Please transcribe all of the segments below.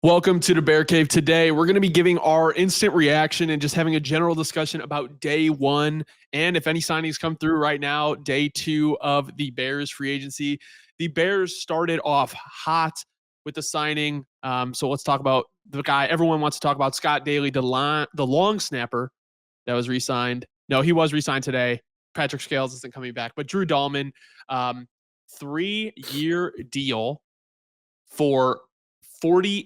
Welcome to the Bear Cave. Today, we're going to be giving our instant reaction and just having a general discussion about day one. And if any signings come through right now, day two of the Bears free agency. The Bears started off hot with the signing. So let's talk about the guy everyone wants to talk about, Scott Daly, the long snapper that was re-signed. No, he was re-signed today. Patrick Scales isn't coming back. But Drew Dalman, 3-year deal for $42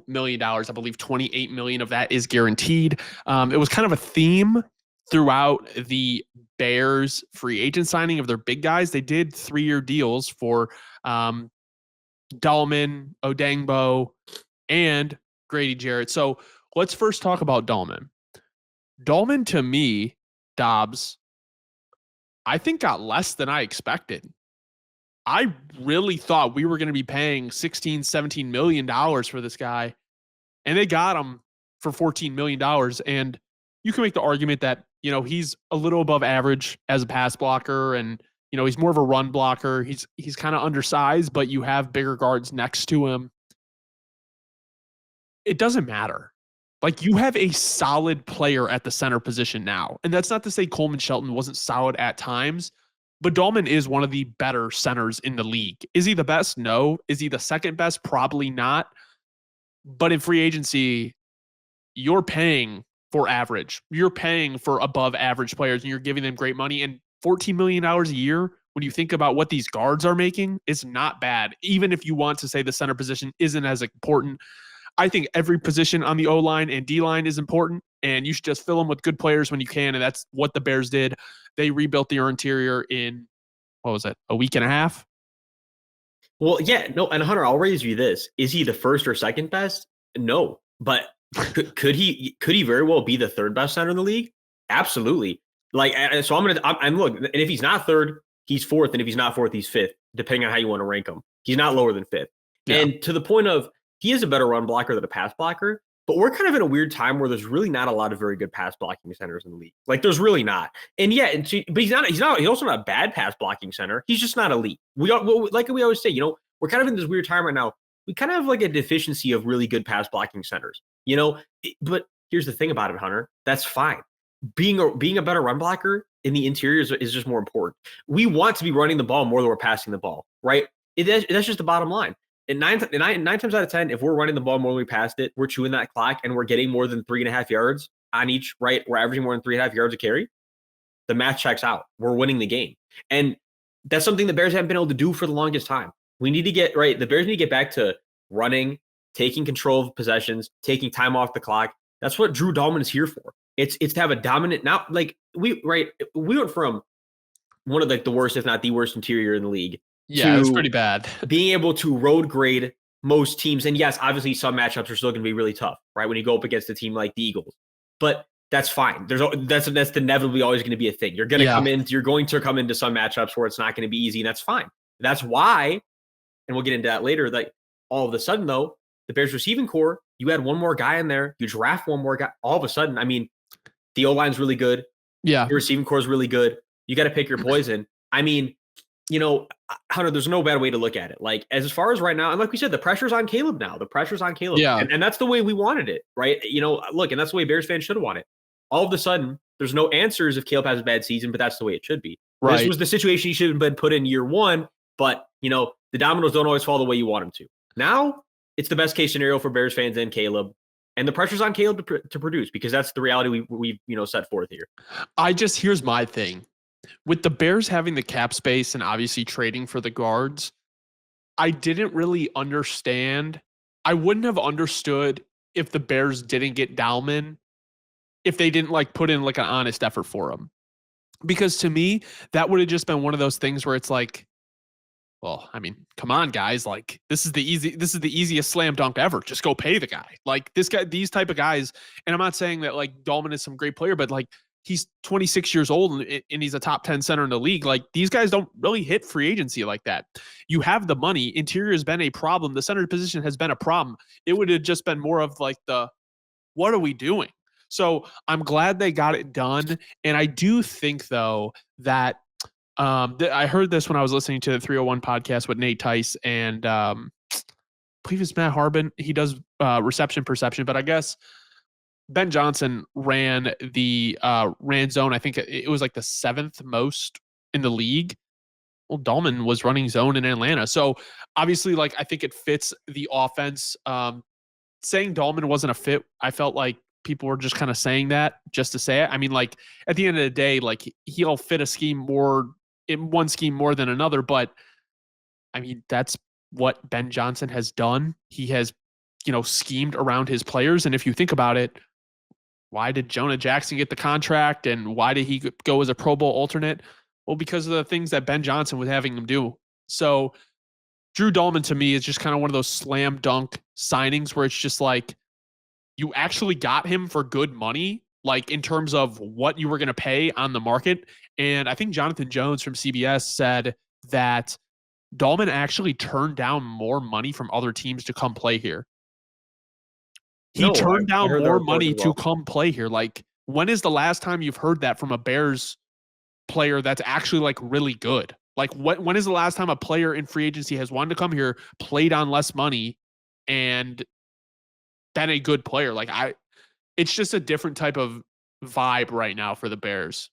million. I believe $28 million of that is guaranteed. It was kind of a theme throughout the Bears free agent signing of their big guys. They did 3-year deals for Dalman, Odeyingbo, and Grady, Jarrett. So let's first talk about Dalman. Dalman, to me, Dobbs, I think got less than I expected. I really thought we were going to be paying $16, $17 million for this guy, and they got him for $14 million. And you can make the argument that, he's a little above average as a pass blocker, and, he's more of a run blocker. He's kind of undersized, but you have bigger guards next to him. It doesn't matter. Like, you have a solid player at the center position now. And that's not to say Coleman Shelton wasn't solid at times, but Dalman is one of the better centers in the league. Is he the best? No. Is he the second best? Probably not. But in free agency, you're paying for average. You're paying for above average players, and you're giving them great money. And $14 million a year, when you think about what these guards are making, is not bad. Even if you want to say the center position isn't as important, I think every position on the O-line and D-line is important, and you should just fill them with good players when you can, and that's what the Bears did. They rebuilt their interior in, a week and a half? Well, yeah, no, and Hunter, I'll raise you this. Is he the first or second best? No, but could he very well be the third best center in the league? Absolutely. So I'm look, and if he's not third, he's fourth, and if he's not fourth, he's fifth, depending on how you want to rank him. He's not lower than fifth. Yeah. And to the point of, he is a better run blocker than a pass blocker, but we're kind of in a weird time where there's really not a lot of very good pass blocking centers in the league. Like, there's really not. And yeah, but he's also not a bad pass blocking center. He's just not elite. Like we always say, we're kind of in this weird time right now. We kind of have like a deficiency of really good pass blocking centers, but here's the thing about it, Hunter. That's fine. Being a better run blocker in the interior is just more important. We want to be running the ball more than we're passing the ball, right? That's just the bottom line. And nine times out of 10, if we're running the ball more than we passed it, we're chewing that clock and we're getting more than 3.5 yards on each, right? We're averaging more than 3.5 yards a carry. The math checks out. We're winning the game. And that's something the Bears haven't been able to do for the longest time. We need to get right. The Bears need to get back to running, taking control of possessions, taking time off the clock. That's what Drew Dalman is here for. It's to have a dominant, now, like we went from one of the worst, if not the worst interior in the league. Yeah, it's pretty bad. Being able to road grade most teams. And yes, obviously some matchups are still going to be really tough, right? When you go up against a team like the Eagles. But that's fine. That's inevitably always going to be a thing. You're going to come into some matchups where it's not going to be easy, and that's fine. That's why, and we'll get into that later, like all of a sudden, though, the Bears receiving core, you add one more guy in there, you draft one more guy, all of a sudden, I mean, the O-line's really good. Yeah. Your receiving core is really good. You got to pick your poison. I mean, Hunter, there's no bad way to look at it. Like, as far as right now, and like we said, the pressure's on Caleb now. The pressure's on Caleb. Yeah. And that's the way we wanted it, right? Look, and that's the way Bears fans should have wanted it. All of a sudden, there's no answers if Caleb has a bad season, but that's the way it should be. Right. This was the situation he should have been put in year one, but, the dominoes don't always fall the way you want them to. Now, it's the best case scenario for Bears fans and Caleb. And the pressure's on Caleb to produce, because that's the reality we've set forth here. Here's my thing. With the Bears having the cap space and obviously trading for the guards, I didn't really understand. I wouldn't have understood if the Bears didn't get Dalman, if they didn't put in an honest effort for him. Because to me, that would have just been one of those things where it's like, well, I mean, come on, guys. This is the easiest slam dunk ever. Just go pay the guy. These type of guys. And I'm not saying that Dalman is some great player, but he's 26 years old and he's a top 10 center in the league. These guys don't really hit free agency like that. You have the money. Interior has been a problem. The center position has been a problem. It would have just been more of what are we doing? So I'm glad they got it done. And I do think, though, that I heard this when I was listening to the 301 podcast with Nate Tice and believe it's Matt Harbin. He does reception perception, but I guess Ben Johnson ran zone. I think it was like the 7th most in the league. Well, Dalman was running zone in Atlanta. So obviously, like, I think it fits the offense. Saying Dalman wasn't a fit, I felt like people were just kind of saying that just to say it. I mean, like, at the end of the day, like, he'll fit a scheme more in one scheme more than another. But I mean, that's what Ben Johnson has done. He has, schemed around his players. And if you think about it, why did Jonah Jackson get the contract and why did he go as a Pro Bowl alternate? Well, because of the things that Ben Johnson was having him do. So Drew Dalman to me is just kind of one of those slam dunk signings where it's just like you actually got him for good money, like in terms of what you were going to pay on the market. And I think Jonathan Jones from CBS said that Dalman actually turned down more money from other teams to come play here. He turned down more money to come play here. Like, when is the last time you've heard that from a Bears player that's actually like really good? Like, when is the last time a player in free agency has wanted to come here, played on less money, and been a good player? Like, it's just a different type of vibe right now for the Bears.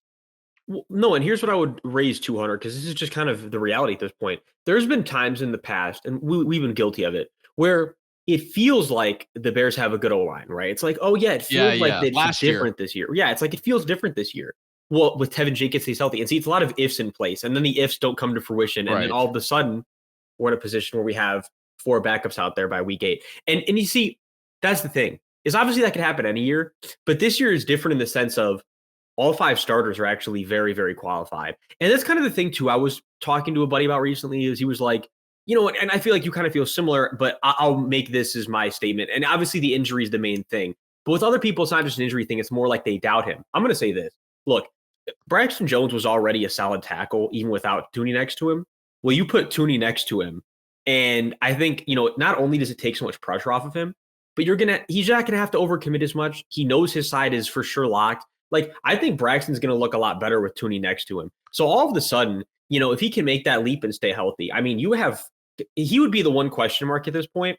Well, no, and here's what I would raise 200 because this is just kind of the reality at this point. There's been times in the past, and we've been guilty of it, where it feels like the Bears have a good O-line, right? It's like, oh yeah, it feels like it's different this year. Yeah, it's like it feels different this year. Well, with Tevin Jenkins, he's healthy, and see, it's a lot of ifs in place, and then the ifs don't come to fruition, and then all of a sudden, we're in a position where we have 4 backups out there by week 8, and you see, that's the thing is obviously that could happen any year, but this year is different in the sense of all 5 starters are actually very, very qualified. And that's kind of the thing, too. I was talking to a buddy about recently is he was like, and I feel like you kind of feel similar, but I'll make this as my statement. And obviously the injury is the main thing. But with other people, it's not just an injury thing. It's more like they doubt him. I'm going to say this. Look, Braxton Jones was already a solid tackle, even without Tooney next to him. Well, you put Tooney next to him. And I think, not only does it take so much pressure off of him, but he's not going to have to overcommit as much. He knows his side is for sure locked. Like, I think Braxton's going to look a lot better with Tooney next to him. So all of a sudden, if he can make that leap and stay healthy, I mean, he would be the one question mark at this point.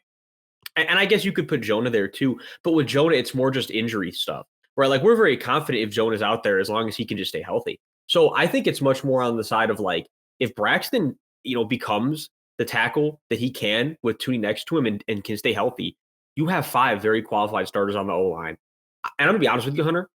And I guess you could put Jonah there too. But with Jonah, it's more just injury stuff, right? Like, we're very confident if Jonah's out there as long as he can just stay healthy. So I think it's much more on the side of like, if Braxton, becomes the tackle that he can with Tooney next to him and can stay healthy, you have 5 very qualified starters on the O-line. And I'm going to be honest with you, Hunter,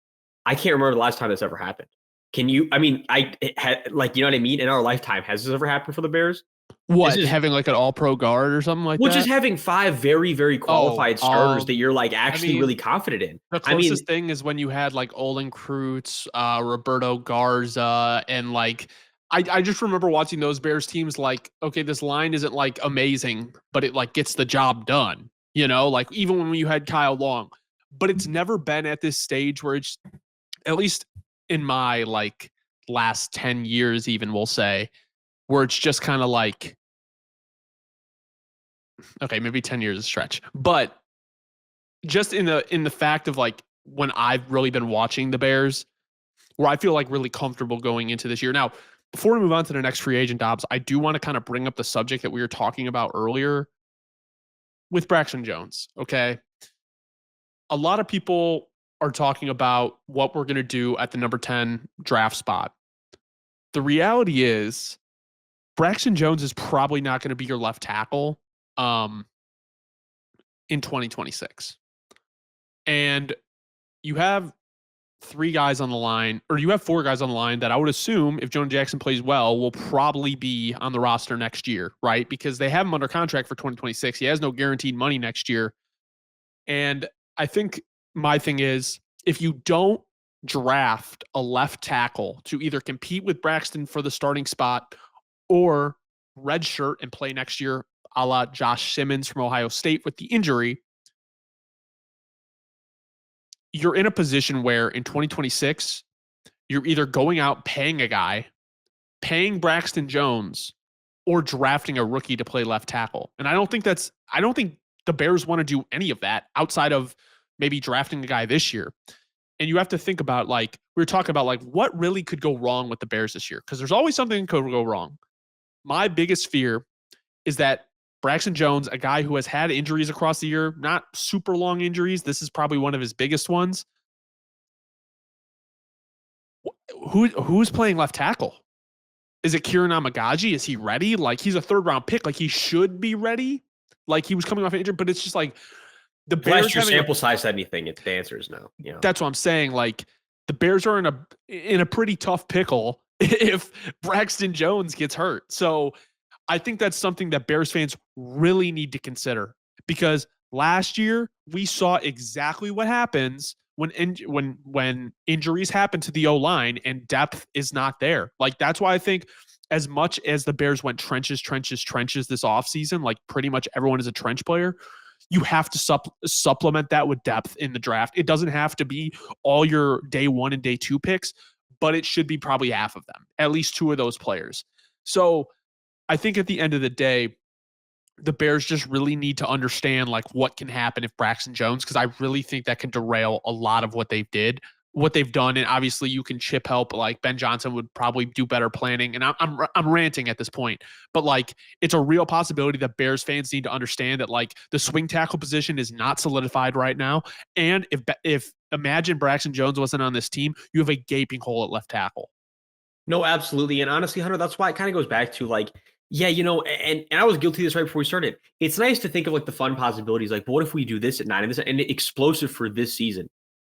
I can't remember the last time this ever happened. Can you? I mean, you know what I mean? In our lifetime, has this ever happened for the Bears? What, having like an all-pro guard or something like that? Well, just having 5 very, very qualified starters that you're like actually really confident in. The closest thing is when you had like Olin Kreutz, Roberto Garza, and like I just remember watching those Bears teams like, okay, this line isn't like amazing, but it like gets the job done. Like even when you had Kyle Long, but it's never been at this stage where it's, at least in my like last 10 years, even we'll say, where it's just kind of like, okay, maybe 10 years is a stretch, but just in the fact of like when I've really been watching the Bears, where I feel like really comfortable going into this year. Now, before we move on to the next free agent, Dobbs, I do want to kind of bring up the subject that we were talking about earlier with Braxton Jones. Okay. A lot of people are talking about what we're going to do at the number 10 draft spot. The reality is Braxton Jones is probably not going to be your left tackle in 2026. And you have 3 guys on the line, or you have 4 guys on the line that I would assume if Jonah Jackson plays well will probably be on the roster next year, right? Because they have him under contract for 2026. He has no guaranteed money next year. And I think my thing is, if you don't draft a left tackle to either compete with Braxton for the starting spot or redshirt and play next year, a la Josh Simmons from Ohio State with the injury, you're in a position where in 2026, you're either going out paying a guy, paying Braxton Jones, or drafting a rookie to play left tackle. And I don't think the Bears want to do any of that outside of maybe drafting a guy this year. And you have to think about, like, we were talking about, like, what really could go wrong with the Bears this year? Because there's always something that could go wrong. My biggest fear is that Braxton Jones, a guy who has had injuries across the year, not super long injuries. This is probably one of his biggest ones. Who's playing left tackle? Is it Kieran Amagaji? Is he ready? Like, he's a 3rd-round pick. Like, he should be ready. Like, he was coming off an injury, but it's just like the Bears last year sample size said anything. The answer is no. Yeah, that's what I'm saying. Like, the Bears are in a pretty tough pickle if Braxton Jones gets hurt. So I think that's something that Bears fans really need to consider, because last year we saw exactly what happens when injuries happen to the O-line and depth is not there. Like, that's why I think as much as the Bears went trenches this offseason, like pretty much everyone is a trench player, you have to supplement that with depth in the draft. It doesn't have to be all your day 1 and day 2 picks, but it should be probably half of them, at least 2 of those players. So I think at the end of the day, the Bears just really need to understand like what can happen if Braxton Jones, because I really think that can derail a lot of what they've done. And obviously you can chip help, like Ben Johnson would probably do better planning. And I'm ranting at this point, but like, it's a real possibility that Bears fans need to understand that like the swing tackle position is not solidified right now. And if imagine Braxton Jones wasn't on this team, you have a gaping hole at left tackle. No, absolutely. And honestly, Hunter, that's why it kind of goes back to like, yeah, and I was guilty of this right before we started. It's nice to think of like the fun possibilities, like, what if we do this at 9 and this and explosive for this season?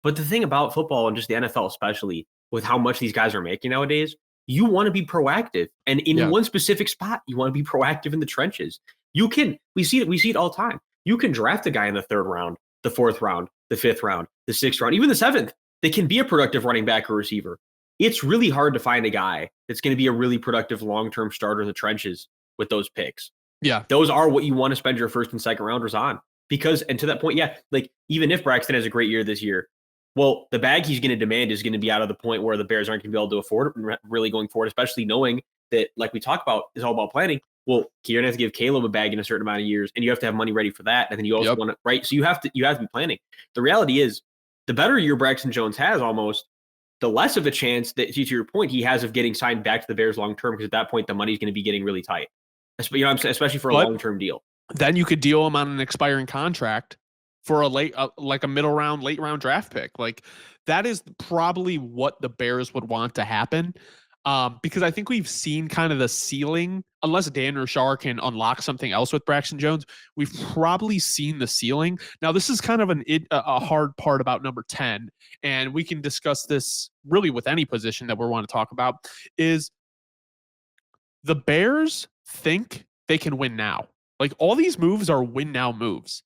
But the thing about football and just the NFL, especially with how much these guys are making nowadays, you want to be proactive. And in one specific spot, you want to be proactive in the trenches. We see it all the time. You can draft a guy in the 3rd round, the 4th round, the 5th round, the 6th round, even the 7th. They can be a productive running back or receiver. It's really hard to find a guy that's going to be a really productive long-term starter in the trenches with those picks. Yeah. Those are what you want to spend your 1st and 2nd rounders on. Because, and to that point, yeah, like even if Braxton has a great year this year, well, the bag he's going to demand is going to be out of the point where the Bears aren't going to be able to afford it really going forward, especially knowing that, like we talk about, is all about planning. Well, you're going to have to give Caleb a bag in a certain amount of years, and you have to have money ready for that. And then you also want to, right? So you have to be planning. The reality is, the better year Braxton Jones has, almost, the less of a chance that, to your point, he has of getting signed back to the Bears long term, because at that point the money's going to be getting really tight. You know what I'm saying? Especially for a long term deal. Then you could deal him on an expiring contract for like a middle round, late round draft pick. Like, that is probably what the Bears would want to happen. Because I think we've seen kind of the ceiling, unless Dan Rashar can unlock something else with Braxton Jones, we've probably seen the ceiling. Now, this is kind of a hard part about number 10, and we can discuss this really with any position that we want to talk about, is the Bears think they can win now. Like, all these moves are win now moves.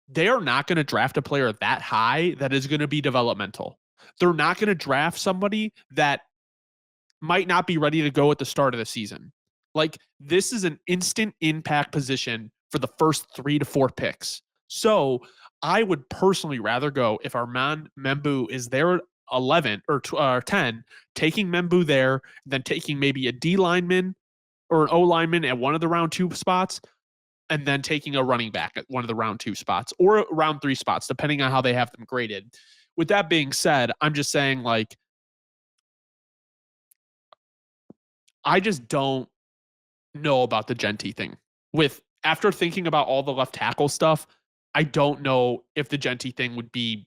They are not going to draft a player that high that is going to be developmental. They're not going to draft somebody that might not be ready to go at the start of the season. Like, this is an instant impact position for the first 3 to 4 picks. So I would personally rather go, if Armand Membou is there 11 or 10, taking Membou there, then taking maybe a D lineman or an O lineman at one of the round 2 spots, and then taking a running back at one of the round 2 spots or round 3 spots, depending on how they have them graded. With that being said, I'm just saying, like, I just don't know about the Genty thing. After thinking about all the left tackle stuff, I don't know if the Genty thing would be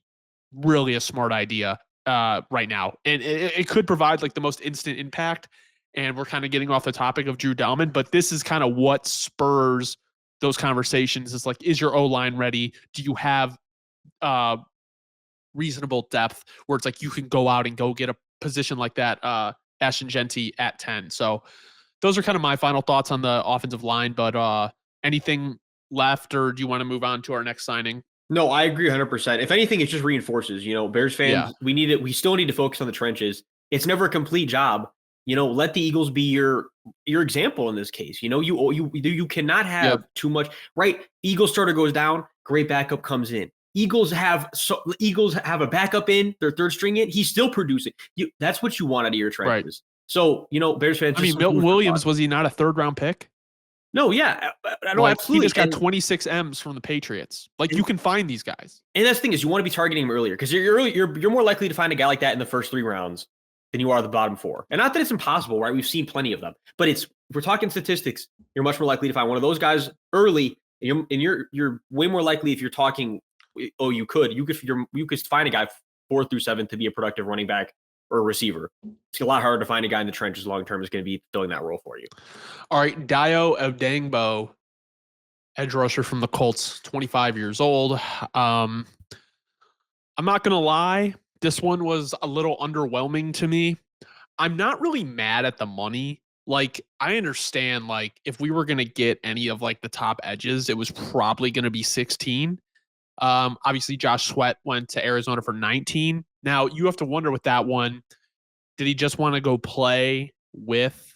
really a smart idea right now. And it could provide like the most instant impact. And we're kind of getting off the topic of Drew Dalman, but this is kind of what spurs those conversations. It's like, is your O-line ready? Do you have reasonable depth where it's like you can go out and go get a position like that, Ashton Genty at 10. So those are kind of my final thoughts on the offensive line, but anything left, or do you want to move on to our next signing? No, I agree 100%. If anything, it just reinforces, Bears fans, we still need to focus on the trenches. It's never a complete job. Let the Eagles be your example in this case. You cannot have too much, right? Eagles starter goes down, great backup comes in. Eagles have a backup in, their 3rd string in. He's still producing. That's what you want out of your trenches. Right. So, Bears fans. I mean, Milton Williams, was he not a 3rd round pick? No, yeah, I know, absolutely. He just got 26 M's from the Patriots. Like, you can find these guys. And that's the thing, is you want to be targeting him earlier, because you're more likely to find a guy like that in the first 3 rounds than you are the bottom 4. And not that it's impossible, right? We've seen plenty of them, but if we're talking statistics, you're much more likely to find one of those guys early, and you're way more likely if you're talking. Oh, you could find a guy 4 through 7 to be a productive running back or a receiver. It's a lot harder to find a guy in the trenches long term is going to be filling that role for you. All right, Odeyingbo, edge rusher from the Colts, 25 years old. I'm not going to lie. This one was a little underwhelming to me. I'm not really mad at the money. Like, I understand, like, if we were going to get any of, like, the top edges, it was probably going to be 16. Obviously, Josh Sweat went to Arizona for 19. Now, you have to wonder with that one, did he just want to go play with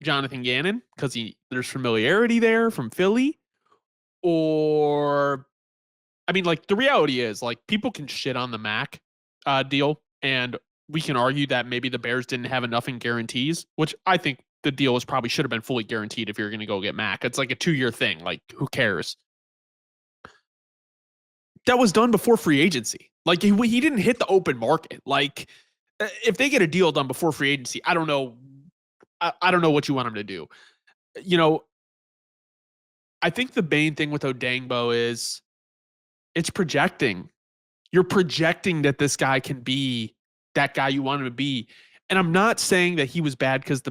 Jonathan Gannon because there's familiarity there from Philly? Or, I mean, like, the reality is, like, people can shit on the Mac deal, and we can argue that maybe the Bears didn't have enough in guarantees, which I think the deal should have been fully guaranteed if you're going to go get Mac. It's like a 2-year thing. Like, who cares? That was done before free agency. Like, he didn't hit the open market. Like, if they get a deal done before free agency, I don't know. I don't know what you want him to do. You know, I think the main thing with Odeyingbo is it's projecting. You're projecting that this guy can be that guy you want him to be. And I'm not saying that he was bad because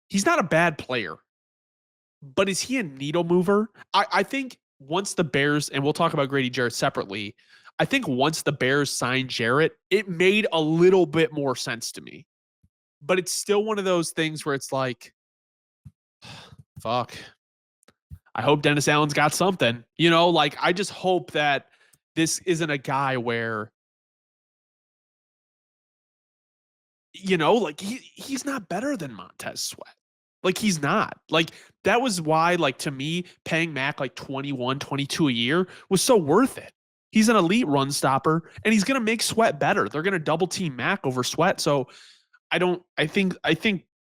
he's not a bad player. But is he a needle mover? I think once the Bears, and we'll talk about Grady Jarrett separately, I think once the Bears signed Jarrett, it made a little bit more sense to me. But it's still one of those things where it's like, fuck. I hope Dennis Allen's got something. You know, like, I just hope that this isn't a guy where, you know, like, he's not better than Montez Sweat. Like, he's not. Like, that was why, like, to me, paying Mac like 21, 22 a year was so worth it. He's an elite run stopper, and he's going to make Sweat better. They're going to double team Mac over Sweat. So I think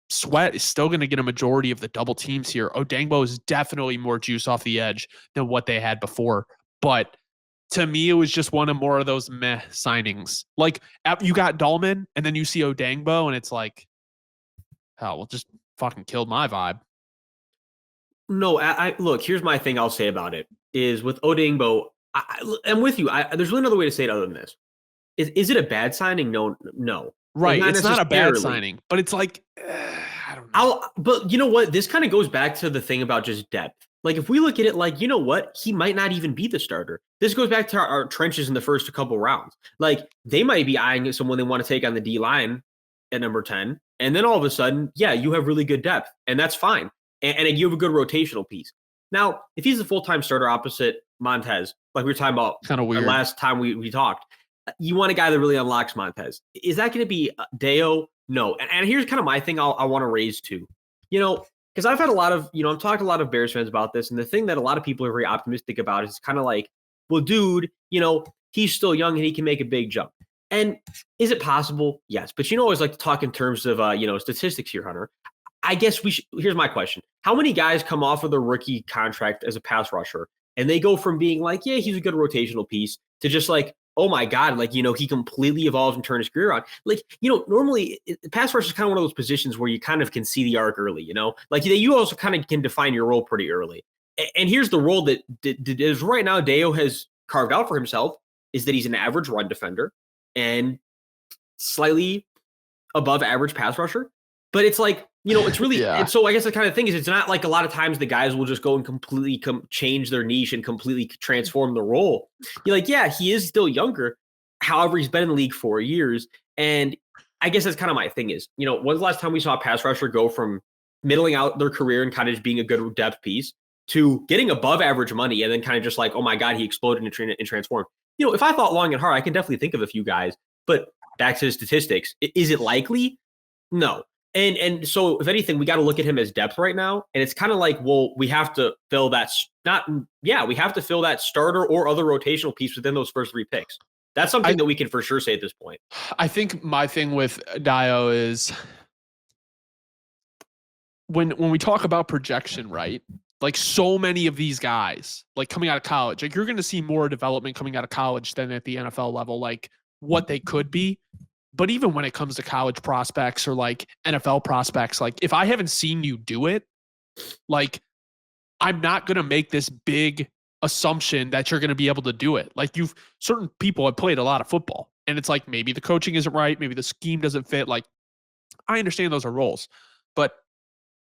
Sweat is still going to get a majority of the double teams here. Odeyingbo is definitely more juice off the edge than what they had before. But to me, it was just one of more of those meh signings. Like, you got Dalman, and then you see Odeyingbo, and it's like, hell, well, just fucking killed my vibe. No, I look, here's my thing I'll say about it is with Odeyingbo, I'm with you. There's really another way to say it other than this. Is it a bad signing? No. Right. It's not a bad signing, but it's like, I don't know. But you know what? This kind of goes back to the thing about just depth. Like, if we look at it like, you know what? He might not even be the starter. This goes back to our trenches in the first couple rounds. Like, they might be eyeing someone they want to take on the D line at number 10. And then all of a sudden, yeah, you have really good depth, and that's fine. And you have a good rotational piece. Now, if he's a full-time starter opposite Montez, like we were talking about kind of weird last time we talked, you want a guy that really unlocks Montez. Is that going to be Dayo? No. And here's kind of my thing I want to raise too. You know, because I've had a lot of, I've talked to a lot of Bears fans about this, and the thing that a lot of people are very optimistic about is kind of like, well, dude, he's still young and he can make a big jump. And is it possible? Yes. But I always like to talk in terms of, statistics here, Hunter. I guess here's my question. How many guys come off of the rookie contract as a pass rusher and they go from being like, yeah, he's a good rotational piece to just like, oh my God, like, he completely evolves and turned his career on. Like, normally pass rush is kind of one of those positions where you kind of can see the arc early, like you also kind of can define your role pretty early. And here's the role that is right now Dayo has carved out for himself is that he's an average run defender and slightly above average pass rusher. But it's like, it's really, yeah. And so I guess the kind of thing is it's not like a lot of times the guys will just go and completely change their niche and completely transform the role. You're like, yeah, he is still younger. However, he's been in the league 4 years. And I guess that's kind of my thing is, when's the last time we saw a pass rusher go from middling out their career and kind of just being a good depth piece to getting above average money and then kind of just like, oh my God, he exploded and transformed. If I thought long and hard, I can definitely think of a few guys. But back to the statistics, is it likely? No. And so if anything, we got to look at him as depth right now. And it's kind of like, well, we have to fill that we have to fill that starter or other rotational piece within those first 3 picks. That's something that we can for sure say at this point. I think my thing with Dayo is when we talk about projection, right? Like so many of these guys, like coming out of college, like you're going to see more development coming out of college than at the NFL level. Like what they could be. But even when it comes to college prospects or like NFL prospects, like if I haven't seen you do it, like I'm not going to make this big assumption that you're going to be able to do it. Like certain people have played a lot of football and it's like maybe the coaching isn't right, maybe the scheme doesn't fit. Like I understand those are roles, but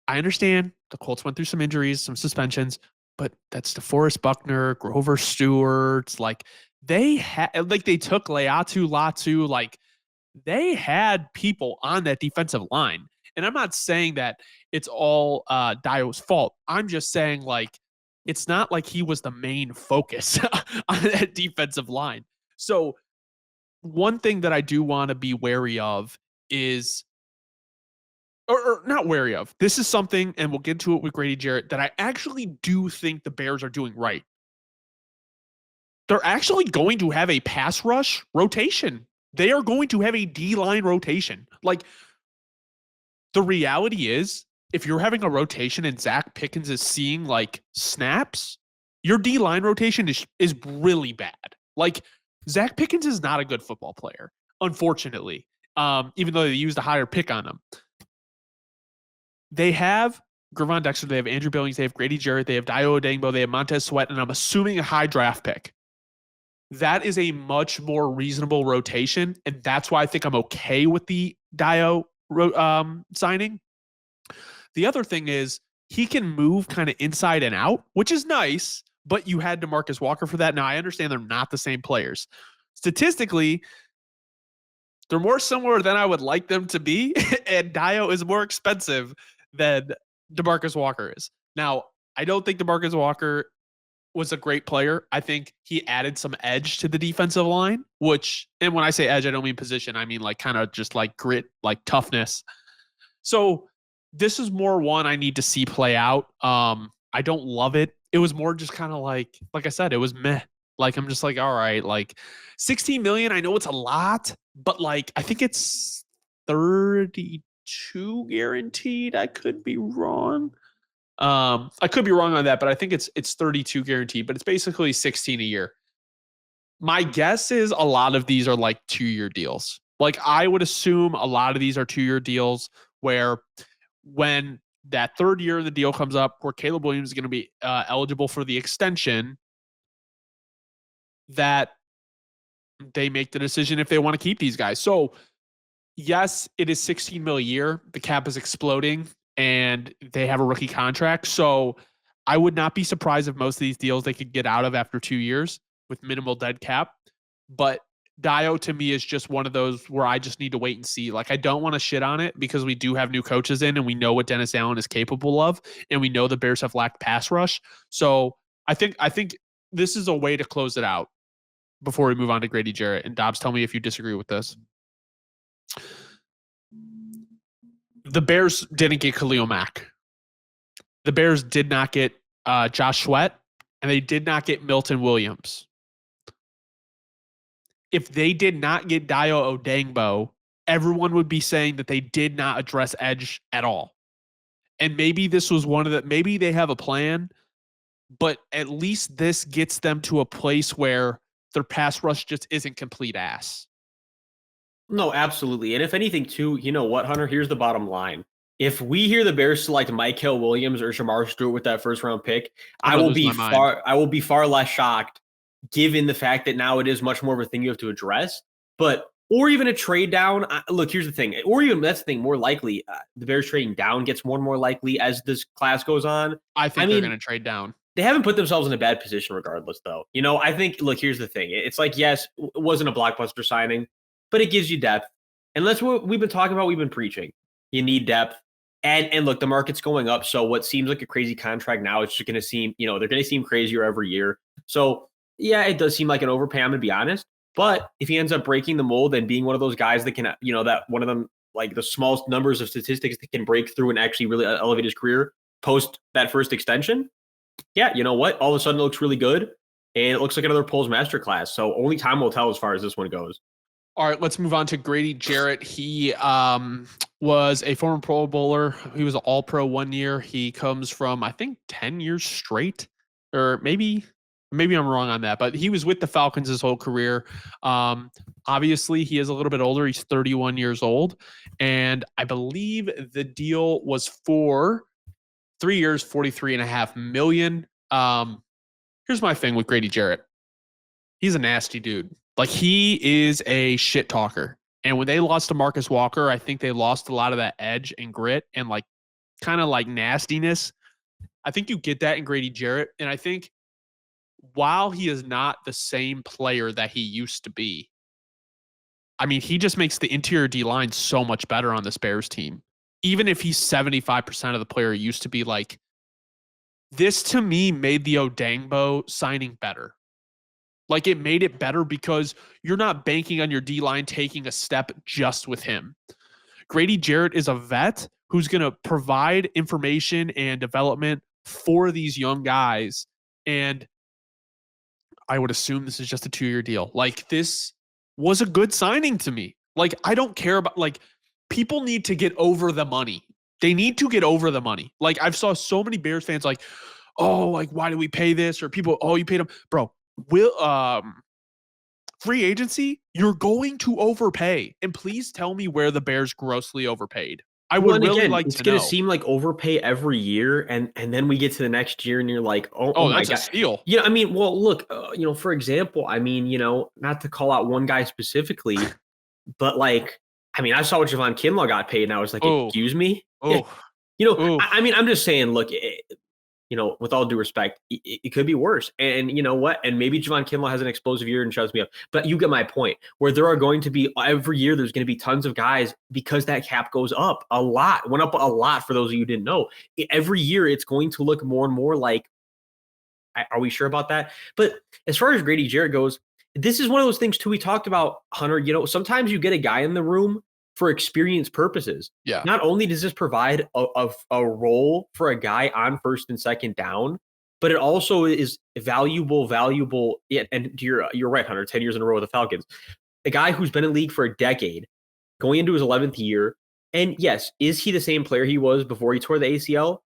I understand the Colts went through some injuries, some suspensions, but that's DeForest Buckner, Grover Stewart. Like they had, like they took Leatu Latu, like they had people on that defensive line. And I'm not saying that it's all Dayo's fault. I'm just saying like it's not like he was the main focus on that defensive line. So one thing that I do want to be wary of is or not wary of. This is something, and we'll get to it with Grady Jarrett, that I actually do think the Bears are doing right. They're actually going to have a pass rush rotation. They are going to have a D-line rotation. Like, the reality is, if you're having a rotation and Zach Pickens is seeing, like, snaps, your D-line rotation is really bad. Like, Zach Pickens is not a good football player, unfortunately, even though they used a higher pick on him. They have Gervon Dexter, they have Andrew Billings, they have Grady Jarrett, they have Dayo Odeyingbo, they have Montez Sweat, and I'm assuming a high draft pick. That is a much more reasonable rotation, and that's why I think I'm okay with the Dayo signing. The other thing is he can move kind of inside and out, which is nice, but you had DeMarcus Walker for that. Now, I understand they're not the same players. Statistically, they're more similar than I would like them to be, and Dayo is more expensive than DeMarcus Walker is. Now, I don't think DeMarcus Walker was a great player. I think he added some edge to the defensive line, and when I say edge, I don't mean position. I mean like kind of just like grit, like toughness. So this is more one I need to see play out. I don't love it. It was more just kind of like I said, it was meh. Like I'm just like, all right, like 16 million. I know it's a lot, but like I think it's 32 guaranteed. I could be wrong. I could be wrong on that, but I think it's 32 guaranteed, but it's basically 16 a year. My guess is a lot of these are like 2-year deals. Like I would assume a lot of these are 2-year deals where when that third year of the deal comes up where Caleb Williams is going to be eligible for the extension, that they make the decision if they want to keep these guys. So yes, it is 16 mil a year. The cap is exploding and they have a rookie contract. So I would not be surprised if most of these deals they could get out of after 2 years with minimal dead cap. But Dayo to me is just one of those where I just need to wait and see. Like I don't want to shit on it because we do have new coaches in and we know what Dennis Allen is capable of. And we know the Bears have lacked pass rush. So I think this is a way to close it out before we move on to Grady Jarrett. And Dobbs, tell me if you disagree with this. The Bears didn't get Khalil Mack. The Bears did not get Josh Sweat, and they did not get Milton Williams. If they did not get Dayo Odeyingbo, everyone would be saying that they did not address edge at all. And maybe this was one of the, maybe they have a plan, but at least this gets them to a place where their pass rush just isn't complete ass. No, absolutely. And if anything, too, you know what, Hunter? Here's the bottom line. If we hear the Bears select Mykel Williams or Shamar Stewart with that first round pick, I will be far less shocked, given the fact that now it is much more of a thing you have to address. But or even a trade down. Look, here's the thing. Or even that's the thing. More likely, the Bears trading down gets more and more likely as this class goes on. I think they're going to trade down. They haven't put themselves in a bad position regardless, though. You know, I think, look, here's the thing. It's like, yes, it wasn't a blockbuster signing, but it gives you depth. And that's what we've been talking about. We've been preaching. You need depth. And look, the market's going up. So what seems like a crazy contract now, it's just going to seem, they're going to seem crazier every year. So yeah, it does seem like an overpay, I'm going to be honest. But if he ends up breaking the mold and being one of those guys that can, that one of them, like the smallest numbers of statistics that can break through and actually really elevate his career post that first extension, yeah, you know what? All of a sudden it looks really good. And it looks like another Poles masterclass. So only time will tell as far as this one goes. All right, let's move on to Grady Jarrett. He was a former Pro Bowler. He was an All-Pro 1 year. He comes from, I think, 10 years straight, or maybe Maybe I'm wrong on that, but he was with the Falcons his whole career. Obviously, he is a little bit older. He's 31 years old. And I believe the deal was for 3 years, 43.5 million. Here's my thing with Grady Jarrett. He's a nasty dude. Like, he is a shit talker. And when they lost to Marcus Walker, I think they lost a lot of that edge and grit and like kind of like nastiness. I think you get that in Grady Jarrett. And I think while he is not the same player that he used to be, I mean, he just makes the interior D line so much better on this Bears team. Even if he's 75% of the player he used to be, like, this to me made the Odeyingbo signing better. Like, it made it better because you're not banking on your D line taking a step just with him. Grady Jarrett is a vet who's going to provide information and development for these young guys. And I would assume this is just a 2-year deal. Like, this was a good signing to me. Like, I don't care about, like, people need to get over the money. They need to get over the money. Like, I've saw so many Bears fans like, oh, like, why do we pay this? Or people, oh, you paid them. Bro, free agency, you're going to overpay. And please tell me where the Bears grossly overpaid. I would really again, like it's to gonna know. seem like overpay every year, and then we get to the next year, and you're like, oh my That's a god, steal. yeah. I mean, well, look, for example, I mean, not to call out one guy specifically, but like, I mean, I saw what Javon Kinlaw got paid, and I was like, Oh, excuse me, yeah, oh, oh. I mean, I'm just saying, look, with all due respect, it could be worse. And you know what? And maybe Javon Kinlaw has an explosive year and shuts me up. But you get my point, where there are going to be every year, there's going to be tons of guys because that cap goes up a lot, went up a lot for those of you who didn't know. Every year, it's going to look more and more like, are we sure about that? But as far as Grady Jarrett goes, this is one of those things too. We talked about, Hunter, sometimes you get a guy in the room for experience purposes. Yeah. Not only does this provide a role for a guy on first and second down, but it also is valuable. Yeah, and you're right, Hunter. 10 years in a row with the Falcons, a guy who's been in league for a decade, going into his 11th year. And yes, is he the same player he was before he tore the ACL?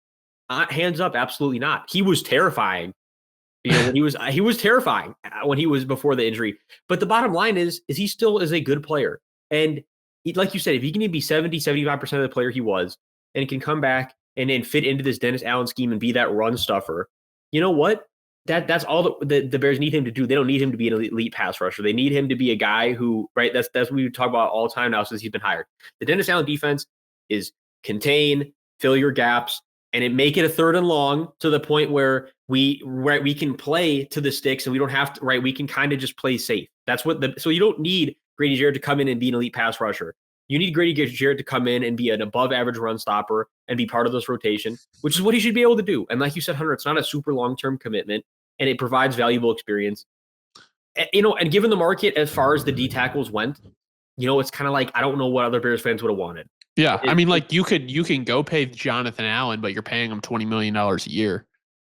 Hands up, absolutely not. He was terrifying. When he was terrifying when he was before the injury. But the bottom line is he still is a good player. And like you said, if he can be 70-75% of the player he was, and can come back and then fit into this Dennis Allen scheme and be that run stuffer, you know what? That's all the Bears need him to do. They don't need him to be an elite pass rusher. They need him to be a guy who, right? That's what we talk about all the time now since he's been hired. The Dennis Allen defense is contain, fill your gaps, and it make it a third and long to the point where we can play to the sticks and we don't have to, right? We can kind of just play safe. That's so you don't need Grady Jarrett to come in and be an elite pass rusher. You need Grady Jarrett to come in and be an above average run stopper and be part of this rotation, which is what he should be able to do. And like you said, Hunter, it's not a super long-term commitment and it provides valuable experience. And given the market as far as the D tackles went, it's kind of like, I don't know what other Bears fans would have wanted. Yeah, I mean, like, you can go pay Jonathan Allen, but you're paying him $20 million a year.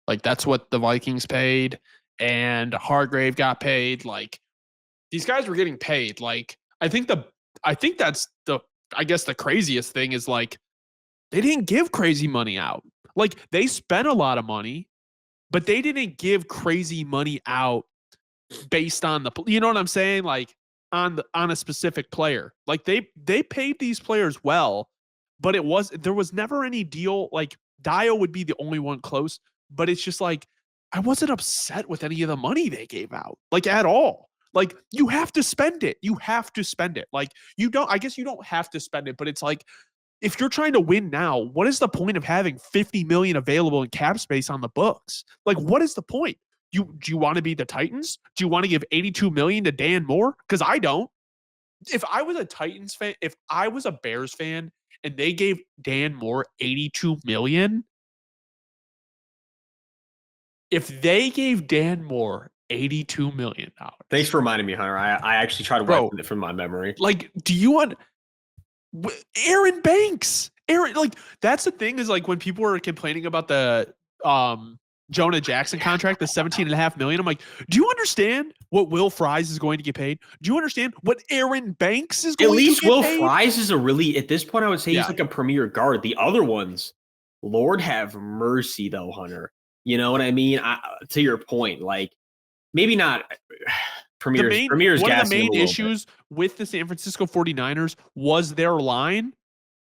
Like, that's what the Vikings paid, and Hargrave got paid. Like, these guys were getting paid. Like, I think that's I guess the craziest thing is, like, they didn't give crazy money out. Like, they spent a lot of money, but they didn't give crazy money out based on you know what I'm saying? Like, on a specific player. Like, they paid these players well, but there was never any deal. Like, Dayo would be the only one close, but it's just like, I wasn't upset with any of the money they gave out, like, at all. Like, you have to spend it. You have to spend it. Like, I guess you don't have to spend it, but it's like, if you're trying to win now, what is the point of having 50 million available in cap space on the books? Like, what is the point? Do you want to be the Titans? Do you want to give 82 million to Dan Moore? Because I don't. If I was a Titans fan, if I was a Bears fan and they gave Dan Moore 82 million, if they gave Dan Moore $82 million. Thanks for reminding me, Hunter. I actually tried to wipe it from my memory. Like, do you want Aaron Banks? Like, that's the thing, is like, when people were complaining about the Jonah Jackson contract, the $17.5 million. I'm like, do you understand what Will Fries is going to get paid? Do you understand what Aaron Banks is going to get paid? At least Will Fries is at this point, I would say he's like a premier guard. The other ones, Lord have mercy though, Hunter. You know what I mean? To your point, like, maybe not Premier's One of the gassing him main a little bit. issues with the San Francisco 49ers was their line,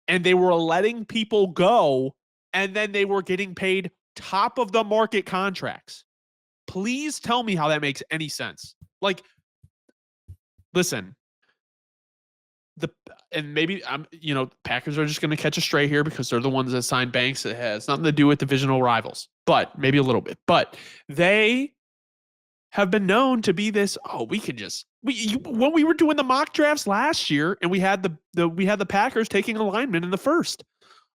and they were letting people go, and then they were getting paid top of the market contracts. Please tell me how that makes any sense. Like, listen, and maybe Packers are just going to catch a stray here because they're the ones that signed Banks. It has nothing to do with divisional rivals, but maybe a little bit. But they have been known to be this. Oh, when we were doing the mock drafts last year, and we had the Packers taking a lineman in the first.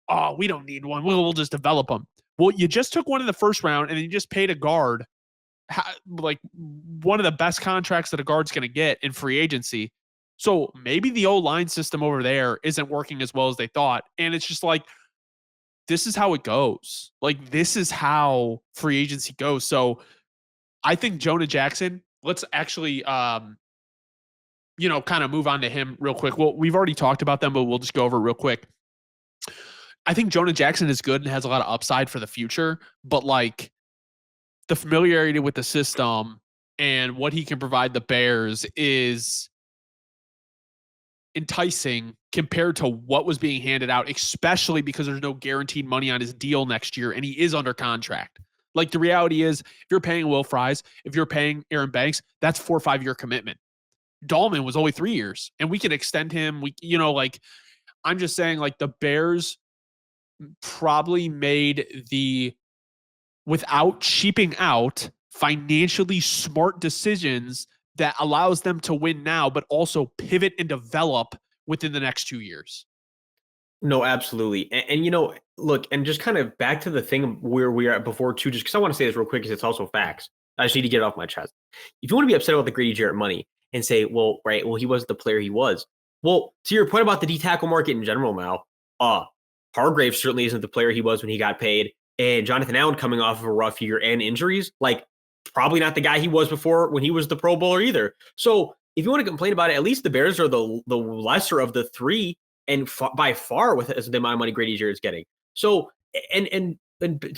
Oh, we don't need one. We'll just develop them. Well, you just took one in the first round, and then you just paid a guard like one of the best contracts that a guard's going to get in free agency. So maybe the O-line system over there isn't working as well as they thought. And it's just like, this is how it goes. Like, this is how free agency goes. So I think Jonah Jackson, let's actually, kind of move on to him real quick. Well, we've already talked about them, but we'll just go over it real quick. I think Jonah Jackson is good and has a lot of upside for the future, but like the familiarity with the system and what he can provide the Bears is enticing compared to what was being handed out, especially because there's no guaranteed money on his deal next year and he is under contract. Like, the reality is, if you're paying Will Fries, if you're paying Aaron Banks, that's 4 or 5 year commitment. Dalman was only 3 years, and we can extend him. I'm just saying, like, the Bears probably made without cheaping out, financially smart decisions that allows them to win now, but also pivot and develop within the next 2 years. No, absolutely. And look, and just kind of back to the thing where we are at before too, just because I want to say this real quick because it's also facts. I just need to get it off my chest. If you want to be upset about the Grady Jarrett money and say, well, right, well, he wasn't the player he was. Well, to your point about the D-tackle market in general now, Hargrave certainly isn't the player he was when he got paid. And Jonathan Allen coming off of a rough year and injuries, like probably not the guy he was before when he was the Pro Bowler either. So if you want to complain about it, at least the Bears are the lesser of the three, and by far with the amount of money Grady Jarrett's getting. So and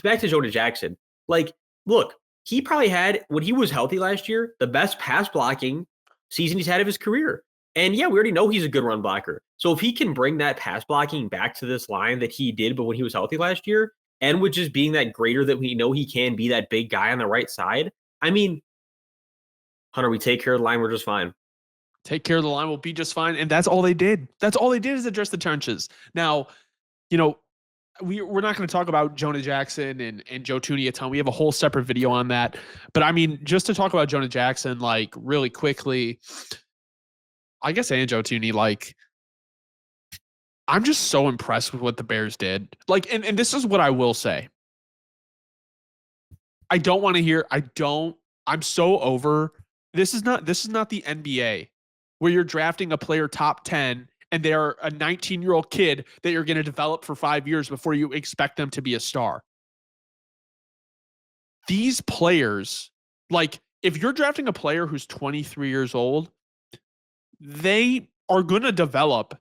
back to Jonah Jackson, like, look, he probably had, when he was healthy last year, the best pass blocking season he's had of his career. And yeah, we already know he's a good run blocker. So if he can bring that pass blocking back to this line that he did, but when he was healthy last year, and with just being that greater that we know he can be, that big guy on the right side, I mean, Hunter, we take care of the line, we're just fine. Take care of the line, will be just fine. And that's all they did. That's all they did is address the trenches. Now, we're not going to talk about Jonah Jackson and Joe Thuney a ton. We have a whole separate video on that. But I mean, just to talk about Jonah Jackson, like, really quickly, I guess, and Joe Thuney, like, I'm just so impressed with what the Bears did. Like, and this is what I will say. I don't want to hear, I'm so over. This is not the NBA where you're drafting a player top 10 and they're a 19-year-old kid that you're going to develop for 5 years before you expect them to be a star. These players, like, if you're drafting a player who's 23 years old, they are going to develop,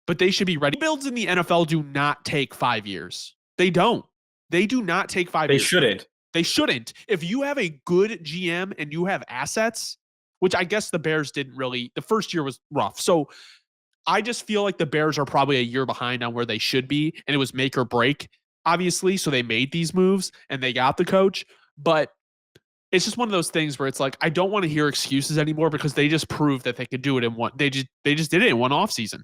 but they should be ready. Builds in the NFL do not take 5 years. They don't. They do not take 5 years. They shouldn't. They shouldn't. If you have a good GM and you have assets, which I guess the Bears didn't really, the first year was rough. So I just feel like the Bears are probably a year behind on where they should be. And it was make or break, obviously. So they made these moves and they got the coach. But it's just one of those things where it's like, I don't want to hear excuses anymore because they just proved that they could do it in one. They just did it in one offseason.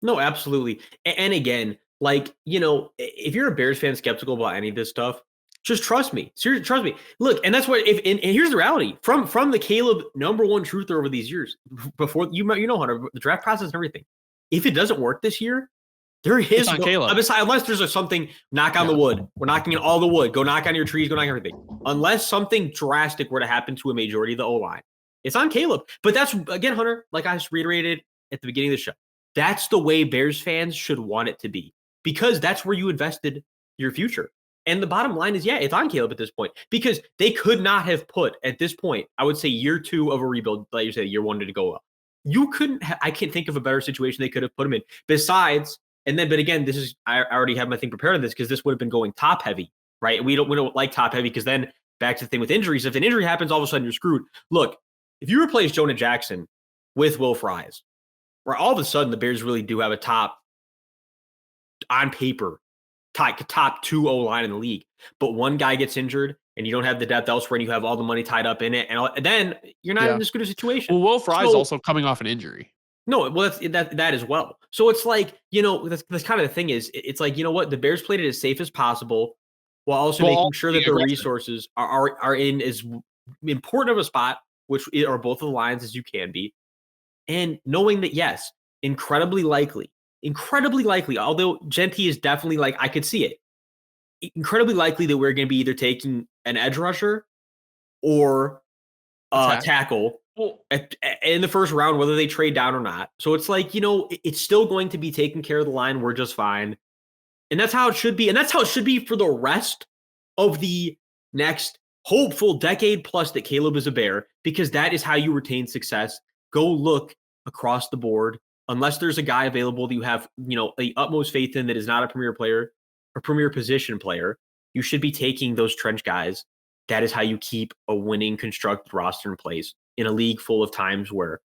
No, absolutely. And again, like, if you're a Bears fan skeptical about any of this stuff, just trust me. Seriously, trust me. Look, and that's what, and here's the reality from the Caleb number one truther over these years, before Hunter, the draft process and everything. If it doesn't work this year, there is unless there's something, knock on the wood. We're knocking on all the wood. Go knock on your trees. Go knock on everything. Unless something drastic were to happen to a majority of the O-line, it's on Caleb. But that's, again, Hunter, like I just reiterated at the beginning of the show, that's the way Bears fans should want it to be, because that's where you invested your future. And the bottom line is, yeah, it's on Caleb at this point, because they could not have put, at this point, I would say year 2 of a rebuild, like you said, year 1 to go well. You couldn't, I can't think of a better situation they could have put him in besides, but again, I already have my thing prepared on this because this would have been going top heavy, right? We don't like top heavy because then back to the thing with injuries. If an injury happens, all of a sudden you're screwed. Look, if you replace Jonah Jackson with Will Fries, where all of a sudden the Bears really do have a top, on paper, top 2 O-line in the league, but one guy gets injured and you don't have the depth elsewhere and you have all the money tied up in it, and then you're not in this good a situation. Well, Will Fries also coming off an injury. No, well, that as well. So it's like, that's kind of the thing is, it's like, you know what? The Bears played it as safe as possible while also making sure that the resources are in as important of a spot, which are both of the lines as you can be. And knowing that, yes, incredibly likely, although Genty is definitely like, I could see it, incredibly likely that we're going to be either taking an edge rusher or a tackle in the first round, whether they trade down or not. So it's like, it's still going to be taking care of the line. We're just fine. And that's how it should be. And that's how it should be for the rest of the next hopeful decade plus that Caleb is a Bear, because that is how you retain success. Go look across the board. Unless there's a guy available that you have, the utmost faith in that is not a premier player or premier position player, you should be taking those trench guys. That is how you keep a winning constructed roster in place in a league full of times where,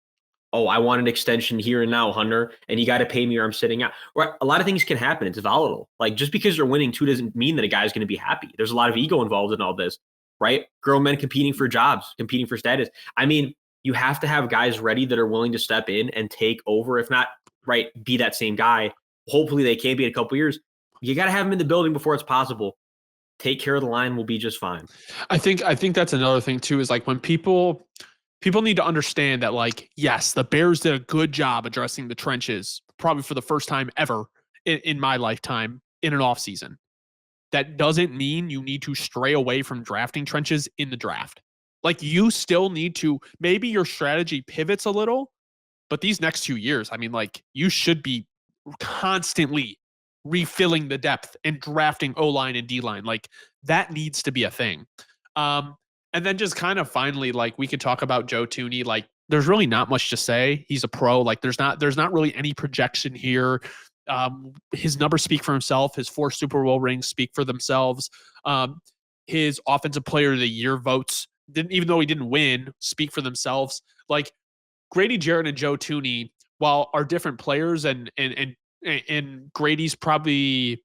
oh, I want an extension here and now, Hunter, and you got to pay me or I'm sitting out. Right? A lot of things can happen. It's volatile. Like, just because you're winning too doesn't mean that a guy's going to be happy. There's a lot of ego involved in all this, right? Grown men competing for jobs, competing for status. I mean, you have to have guys ready that are willing to step in and take over, if not, right, be that same guy. Hopefully they can be in a couple years. You got to have them in the building before it's possible. Take care of the line, we'll be just fine. I think that's another thing too, is like when people need to understand that, like, yes, the Bears did a good job addressing the trenches, probably for the first time ever in my lifetime in an offseason. That doesn't mean you need to stray away from drafting trenches in the draft. Like, you still need to, maybe your strategy pivots a little, but these next 2 years, I mean, like, you should be constantly refilling the depth and drafting O-line and D-line. Like, that needs to be a thing. And then just kind of finally, like, we could talk about Joe Thuney. Like, there's really not much to say. He's a pro. Like, there's not really any projection here. His numbers speak for himself. His 4 Super Bowl rings speak for themselves. His Offensive Player of the Year votes, even though he didn't win, speak for themselves. Like, Grady Jarrett and Joe Thuney, while are different players, and Grady's probably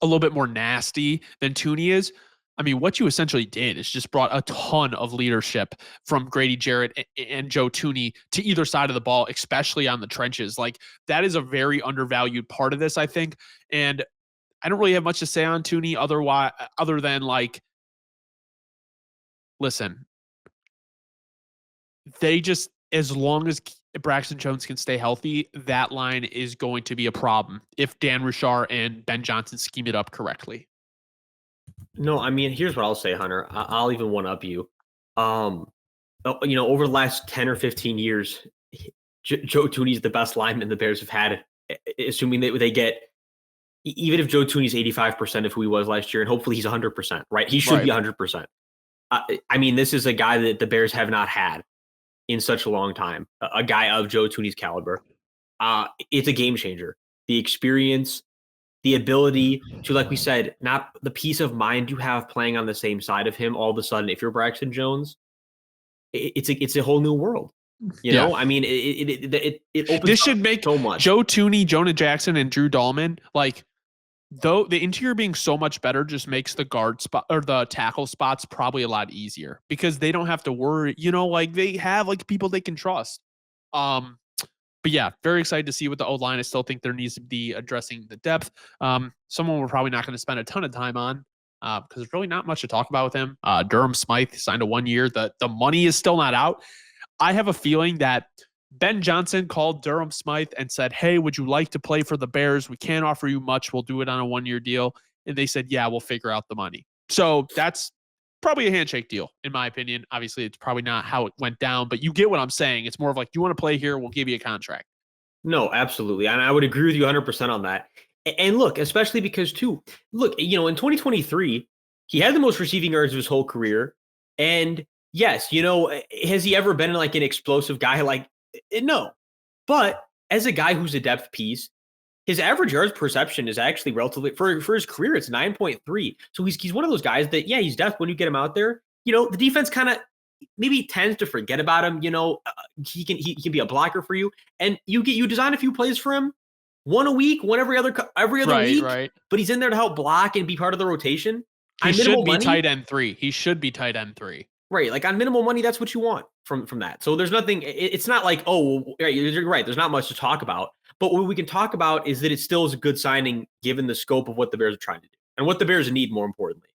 a little bit more nasty than Thuney is. I mean, what you essentially did is just brought a ton of leadership from Grady Jarrett and Joe Thuney to either side of the ball, especially on the trenches. Like, that is a very undervalued part of this, I think. And I don't really have much to say on Thuney other than, like, listen, they just, as long as Braxton Jones can stay healthy, that line is going to be a problem if Dan Ruchar and Ben Johnson scheme it up correctly. No, I mean, here's what I'll say, Hunter. I'll even one up you. Over the last 10 or 15 years, Joe Thuney's the best lineman the Bears have had, assuming that they get, even if Joe Thuney's 85% of who he was last year, and hopefully he's 100%, right? He should be 100%. I mean, this is a guy that the Bears have not had in such a long time, a guy of Joe Thuney's caliber. It's a game changer. The experience, the ability to, like we said, not the peace of mind you have playing on the same side of him. All of a sudden, if you're Braxton Jones, it's a whole new world. You know, I mean, it opens. This should make so much. Joe Thuney, Jonah Jackson, and Drew Dalman, like, though the interior being so much better just makes the guard spot or the tackle spots probably a lot easier, because they don't have to worry, like, they have, like, people they can trust. But yeah, very excited to see what the O-line. I still think there needs to be addressing the depth. Someone we're probably not going to spend a ton of time on, because there's really not much to talk about with him. Durham Smythe signed a 1 year. The money is still not out. I have a feeling that Ben Johnson called Durham Smythe and said, "Hey, would you like to play for the Bears? We can't offer you much. We'll do it on a 1 year deal." And they said, "Yeah, we'll figure out the money." So that's probably a handshake deal, in my opinion. Obviously, it's probably not how it went down, but you get what I'm saying. It's more of like, you want to play here, we'll give you a contract. No, absolutely. And I would agree with you 100% on that. And look, especially because, too, in 2023, he had the most receiving yards of his whole career. And yes, has he ever been like an explosive guy? Like, no. But as a guy who's a depth piece, his average yards perception is actually relatively for his career. It's 9.3. So he's one of those guys that he's depth when you get him out there. The defense kind of maybe tends to forget about him. He can be a blocker for you, and you design a few plays for him, one a week, one every other week. Right. But he's in there to help block and be part of the rotation. He should be tight end 3. He should be tight end 3. Right, like on minimal money, that's what you want from that. So there's nothing. It's not like, you're right. There's not much to talk about. But what we can talk about is that it still is a good signing given the scope of what the Bears are trying to do and what the Bears need, more importantly.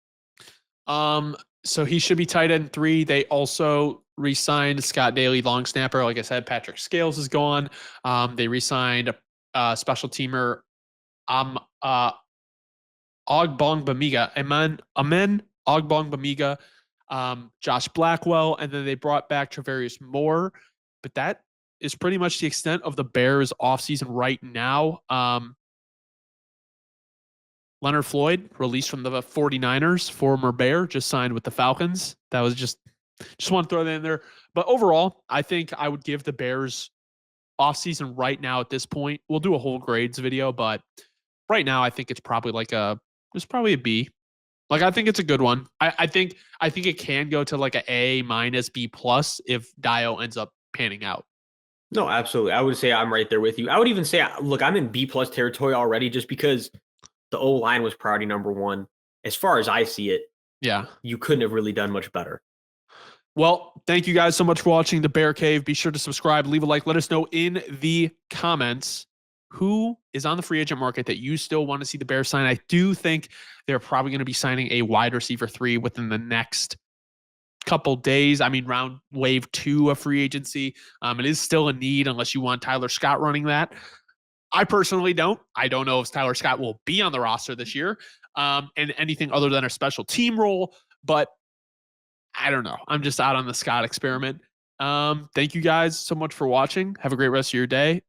So he should be tight end 3. They also re-signed Scott Daly, long snapper. Like I said, Patrick Scales is gone. They re-signed a special teamer, Ogbongbemiga, Amen Ogbongbemiga, Josh Blackwell, and then they brought back Travarius Moore. But that is pretty much the extent of the Bears offseason right now. Leonard Floyd, released from the 49ers, former Bear, just signed with the Falcons. That was just want to throw that in there. But overall, I think I would give the Bears offseason right now at this point. We'll do a whole grades video, but right now I think it's probably it's probably a B. Like, I think it's a good one. I think it can go to like a A minus B plus if Dayo ends up panning out. No, absolutely. I would say I'm right there with you. I would even say, look, I'm in B plus territory already just because the O-line was priority number 1. As far as I see it, yeah, you couldn't have really done much better. Well, thank you guys so much for watching the Bear Cave. Be sure to subscribe, leave a like, let us know in the comments who is on the free agent market that you still want to see the Bears sign. I do think they're probably going to be signing a wide receiver 3 within the next couple days. I mean, round wave 2 of free agency. It is still a need unless you want Tyler Scott running that. I personally don't. I don't know if Tyler Scott will be on the roster this year and anything other than a special team role, but I don't know. I'm just out on the Scott experiment. Thank you guys so much for watching. Have a great rest of your day.